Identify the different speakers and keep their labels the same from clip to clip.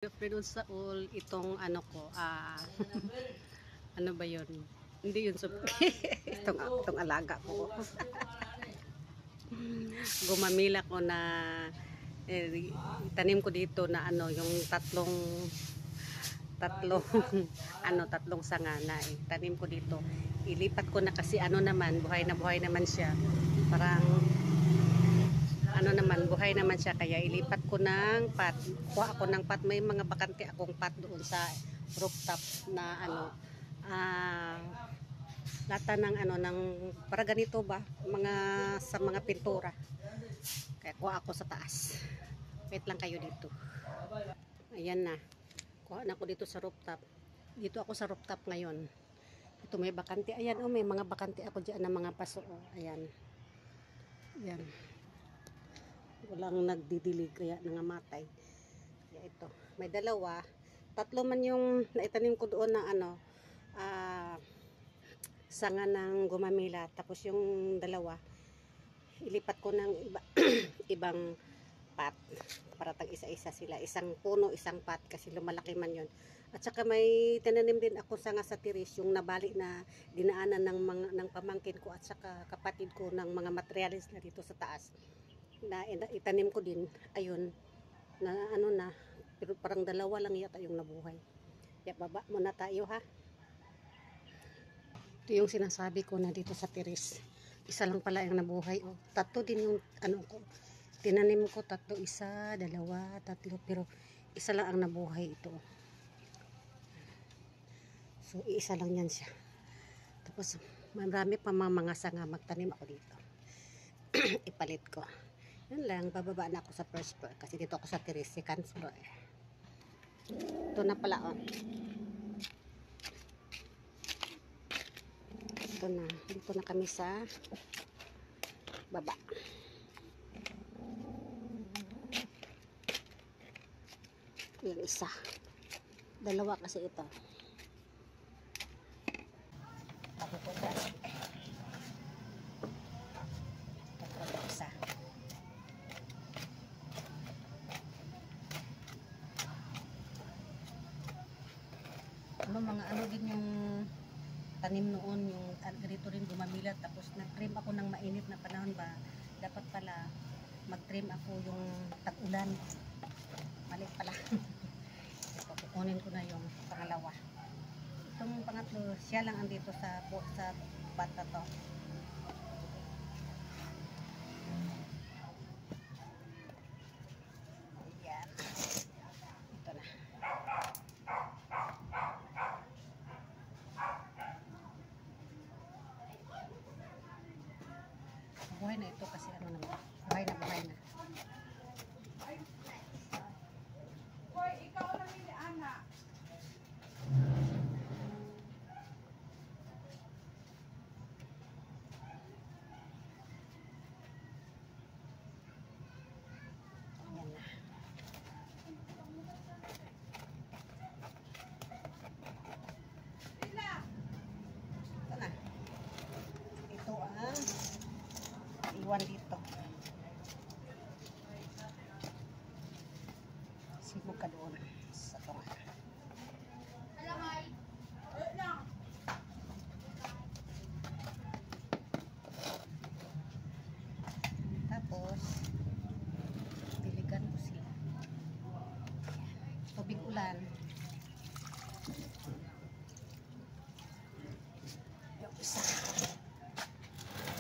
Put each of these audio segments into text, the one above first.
Speaker 1: Pero sa all itong ano ko, ano ba yun? Hindi yun itong alaga ko. Gumamila ko na tanim ko dito na ano yung tatlong tatlong sanga na tanim ko dito. Ilipat ko na kasi ano naman, buhay naman siya. Parang ano naman, buhay naman siya, kaya ilipat ko ng pot. Kuha ako ng pot, may mga bakante akong pot doon sa rooftop na ano, lata ng ano, ng para ganito ba, mga sa mga pintura. Kaya kuha ako sa taas. Wait lang kayo dito. Ayan na. Kuha na ako dito sa rooftop. Dito ako sa rooftop ngayon. Ito may bakante. Ayan, oh, may mga bakante ako diyan ng mga paso. Oh. Ayan. Ayan. Walang nagdidilig kaya nangamatay. Kaya ito, may dalawa, tatlo man yung naitanim ko doon na ano, sanga ng gumamila, tapos yung dalawa ilipat ko ng ibang pot para tag isa-isa sila, isang puno, isang pot kasi lumalaki man yon. At saka may tinanim din ako sanga sa tiris, yung nabali na dinaanan ng pamangkin ko at saka kapatid ko ng mga materials na dito sa taas na itanim ko din. Ayun na ano na, pero parang dalawa lang yata yung nabuhay. Kaya baba muna tayo ha. Ito yung sinasabi ko na dito sa tiris, isa lang pala yung nabuhay. Oh, tatlo din yung ano ko tinanim ko, tatlo, isa, dalawa, tatlo, pero isa lang ang nabuhay ito. So iisa lang yan siya. Tapos marami pa mga sanga magtanim ako dito. Ipalit ko. Yan lang, bababa na ako sa first floor kasi dito ako sa terrace, second floor. Ito na pala, oh. Ito na, dito na kami sa baba. Yan isa. Dalawa kasi ito. Ako ko dyan. Isa. Mga ano din yung tanim noon, yung ganito rin gumamila, tapos nag-trim ako ng mainit na panahon ba, dapat pala mag-trim ako yung tag-ulan, mali pala. Kukunin ko na yung pangalawa. Itong pangatlo, siya lang andito sa bata to. Ayan, ito na. Buhay na ito kasi ano naman, buhay na.
Speaker 2: Hoy, ikaw lang ni Ana.
Speaker 1: Ayan na. Ito na. Ito ang iwan dito. Sibog ka doon sa tunga. Tapos diligan ko sila. Tubig ulan. Yung isa.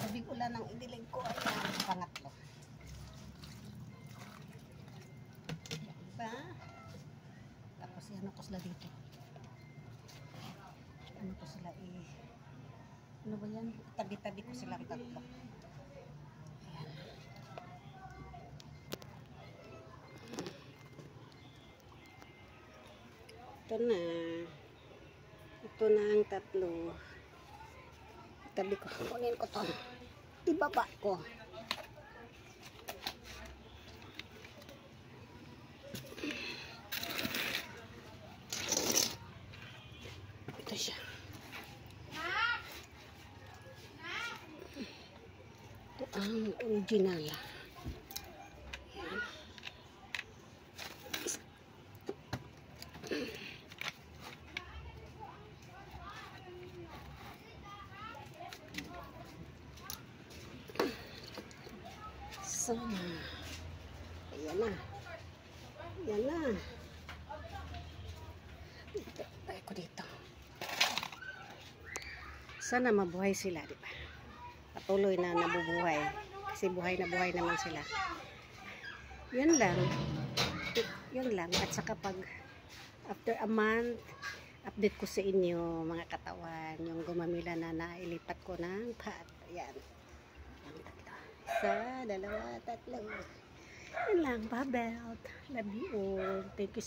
Speaker 1: Tubig ulan ang idilig ko at ang pangatlo. Diba? Tapos ano ko sila dito. Ano ko sila ano ba yan? Tabi-tabi ko sila tatlo. Ayan. Ito na. Ito na ang tatlo. Tabi ko. Kunin ko to. Ibaba ko. Ito siya. Ito ang original. Ayan. Sana. Ayan na. Ayan na. Dito, tayo ko dito. Sana mabuhay sila, di ba? Patuloy na nabubuhay. Kasi buhay na buhay naman sila. Yun lang. Yun lang. At saka pag after a month, update ko sa inyo mga katawan. Yung gumamila na nailipat ko ng pot. Ayan. Isa, dalawa, tatlo. Yun lang. Babel. Love you all. Thank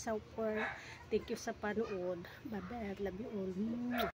Speaker 1: you sa panood. Babel. Love you all.